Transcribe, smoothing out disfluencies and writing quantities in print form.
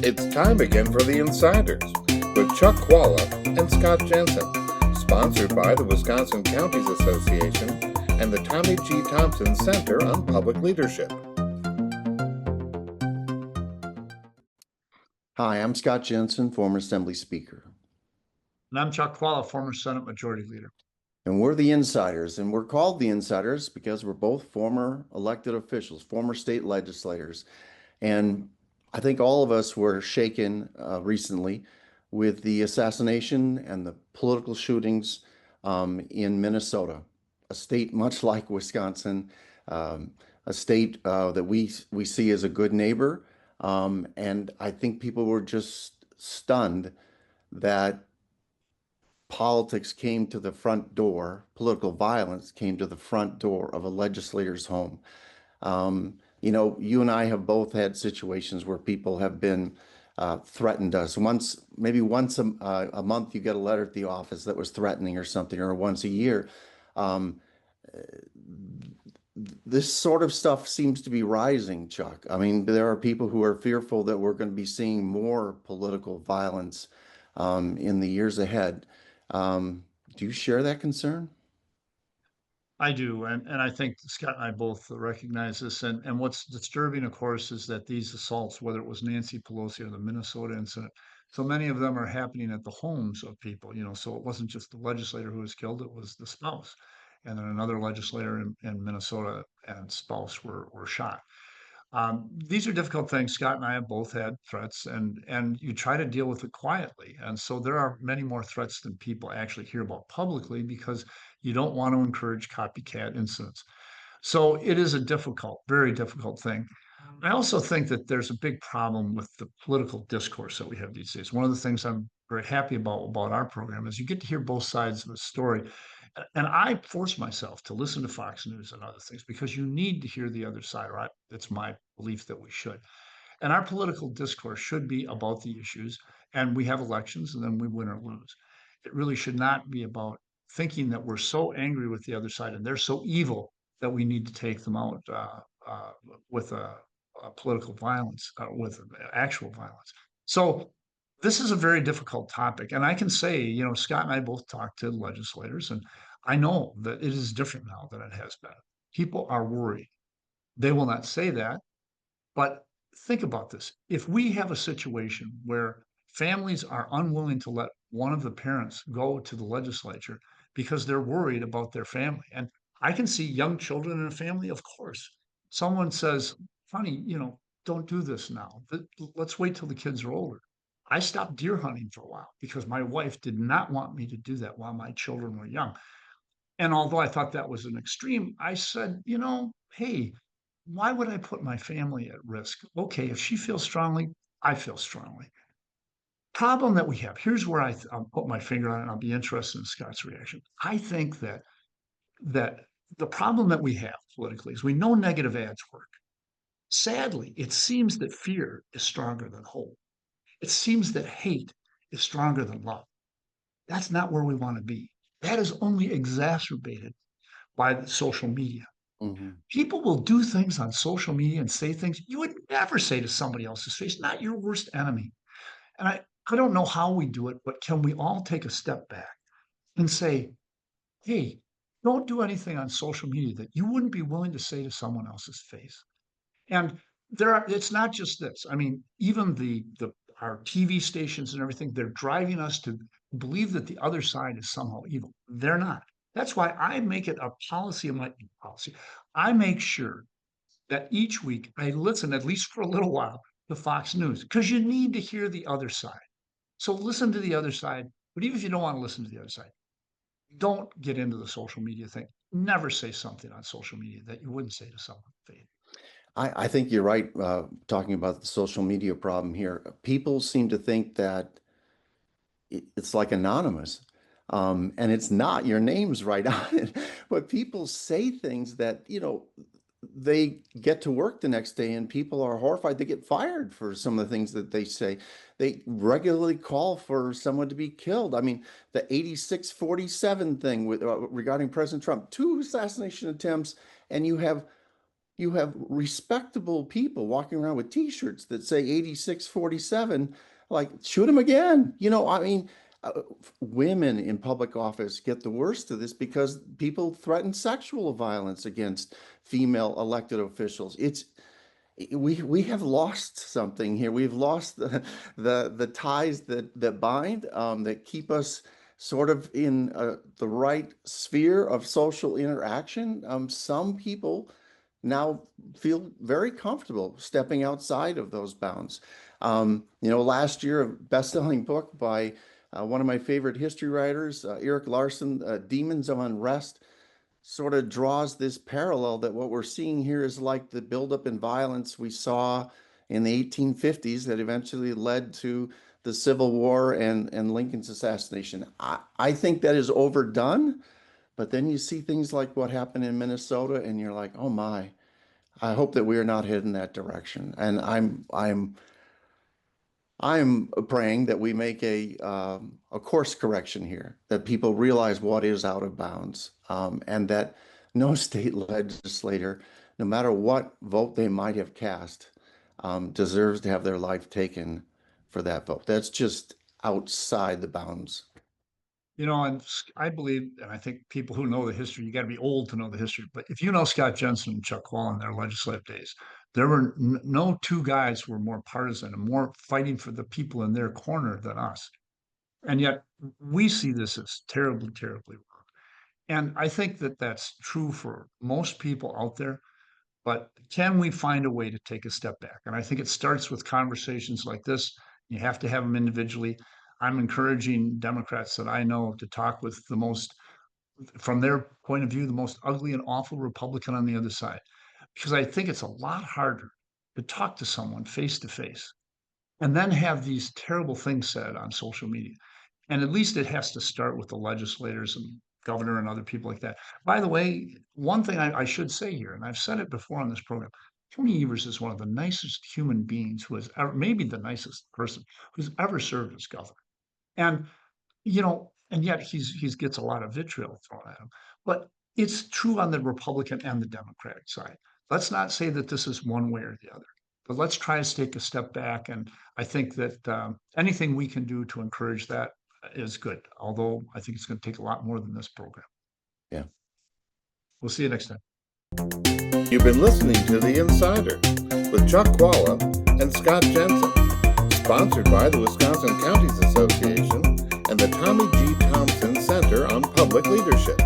It's time again for the Insiders with Chuck Chvala and Scott Jensen, sponsored by the Wisconsin Counties Association and the Tommy G. Thompson Center on Public Leadership. Hi, I'm Scott Jensen, former Assembly Speaker. And I'm Chuck Chvala, former Senate Majority Leader. And we're the Insiders, and we're called the Insiders because we're both former elected officials, former state legislators. And I think all of us were shaken recently with the assassination and the political shootings in Minnesota, a state much like Wisconsin, a state that we see as a good neighbor. And I think people were just stunned that politics came to the front door, political violence came to the front door of a legislator's home. You know, you and I have both had situations where people have been threatened us. Maybe once a month, you get a letter at the office that was threatening or something, or once a year. This sort of stuff seems to be rising, Chuck. I mean, there are people who are fearful that we're going to be seeing more political violence in the years ahead. Do you share that concern? I do, and I think Scott and I both recognize this. And what's disturbing, of course, is that these assaults, whether it was Nancy Pelosi or the Minnesota incident, so many of them are happening at the homes of people. You know, so it wasn't just the legislator who was killed; it was the spouse, and then another legislator in Minnesota and spouse were shot. These are difficult things. Scott and I have both had threats, and you try to deal with it quietly. And so there are many more threats than people actually hear about publicly because you don't want to encourage copycat incidents. So it is a difficult, very difficult thing. I also think that there's a big problem with the political discourse that we have these days. One of the things I'm very happy about our program is you get to hear both sides of the story. And I force myself to listen to Fox News and other things because you need to hear the other side, right? It's my belief that we should. And our political discourse should be about the issues, and we have elections and then we win or lose. It really should not be about thinking that we're so angry with the other side and they're so evil that we need to take them out with political violence, with actual violence. So this is a very difficult topic. And I can say, you know, Scott and I both talked to legislators, and I know that it is different now than it has been. People are worried. They will not say that, but think about this. If we have a situation where families are unwilling to let one of the parents go to the legislature because they're worried about their family, and I can see young children in a family, of course. Someone says, honey, you know, don't do this now. Let's wait till the kids are older. I stopped deer hunting for a while because my wife did not want me to do that while my children were young. And although I thought that was an extreme, I said, you know, hey, why would I put my family at risk? Okay, if she feels strongly, I feel strongly. Problem that we have, here's where I'll put my finger on it, and I'll be interested in Scott's reaction. I think that the problem that we have politically is we know negative ads work. Sadly, it seems that fear is stronger than hope. It seems that hate is stronger than love. That's not where we want to be. That is only exacerbated by the social media. Mm-hmm. People will do things on social media and say things you would never say to somebody else's face, not your worst enemy. And I don't know how we do it, but can we all take a step back and say, hey, don't do anything on social media that you wouldn't be willing to say to someone else's face. And it's not just this. I mean, even our TV stations and everything, they're driving us to believe that the other side is somehow evil. They're not. That's why I make it a policy of my policy. I make sure that each week I listen, at least for a little while, to Fox News, because you need to hear the other side. So listen to the other side. But even if you don't want to listen to the other side, don't get into the social media thing. Never say something on social media that you wouldn't say to someone. I think you're right, talking about the social media problem here. People seem to think that it's like anonymous, and it's not. Your name's right on it. But people say things that, you know, they get to work the next day and people are horrified. They get fired for some of the things that they say. They regularly call for someone to be killed. I mean, the 8647 thing with regarding President Trump, 2 assassination attempts, and you have you have respectable people walking around with T-shirts that say 8647, like shoot him again. I mean, women in public office get the worst of this because people threaten sexual violence against female elected officials. We have lost something here. We've lost the ties that bind, that keep us sort of in the right sphere of social interaction. Some people now feel very comfortable stepping outside of those bounds. Last year, a best-selling book by one of my favorite history writers, Eric Larson, Demons of Unrest, sort of draws this parallel that what we're seeing here is like the buildup in violence we saw in the 1850s that eventually led to the Civil War and Lincoln's assassination. I think that is overdone, but then you see things like what happened in Minnesota and you're like, oh my, I hope that we are not heading that direction. And I'm praying that we make a course correction here, that people realize what is out of bounds, and that no state legislator, no matter what vote they might have cast, deserves to have their life taken for that vote. That's just outside the bounds. And I believe, and I think people who know the history, you got to be old to know the history. But if you know Scott Jensen and Chuck Chvala in their legislative days, there were no two guys who were more partisan and more fighting for the people in their corner than us. And yet we see this as terribly, terribly wrong. And I think that that's true for most people out there. But can we find a way to take a step back? And I think it starts with conversations like this. You have to have them individually. I'm encouraging Democrats that I know to talk with from their point of view, the most ugly and awful Republican on the other side, because I think it's a lot harder to talk to someone face to face and then have these terrible things said on social media. And at least it has to start with the legislators and governor and other people like that. By the way, one thing I should say here, and I've said it before on this program, Tony Evers is one of the nicest human beings who has ever, maybe the nicest person who's ever served as governor. And and yet he's gets a lot of vitriol thrown at him. But it's true on the Republican and the Democratic side. Let's not say that this is one way or the other, but let's try to take a step back. And I think that anything we can do to encourage that is good. Although I think it's going to take a lot more than this program. Yeah. We'll see you next time. You've been listening to The Insider with Chuck Chvala and Scott Jensen, sponsored by the Wisconsin Counties Association and the Tommy G. Thompson Center on Public Leadership.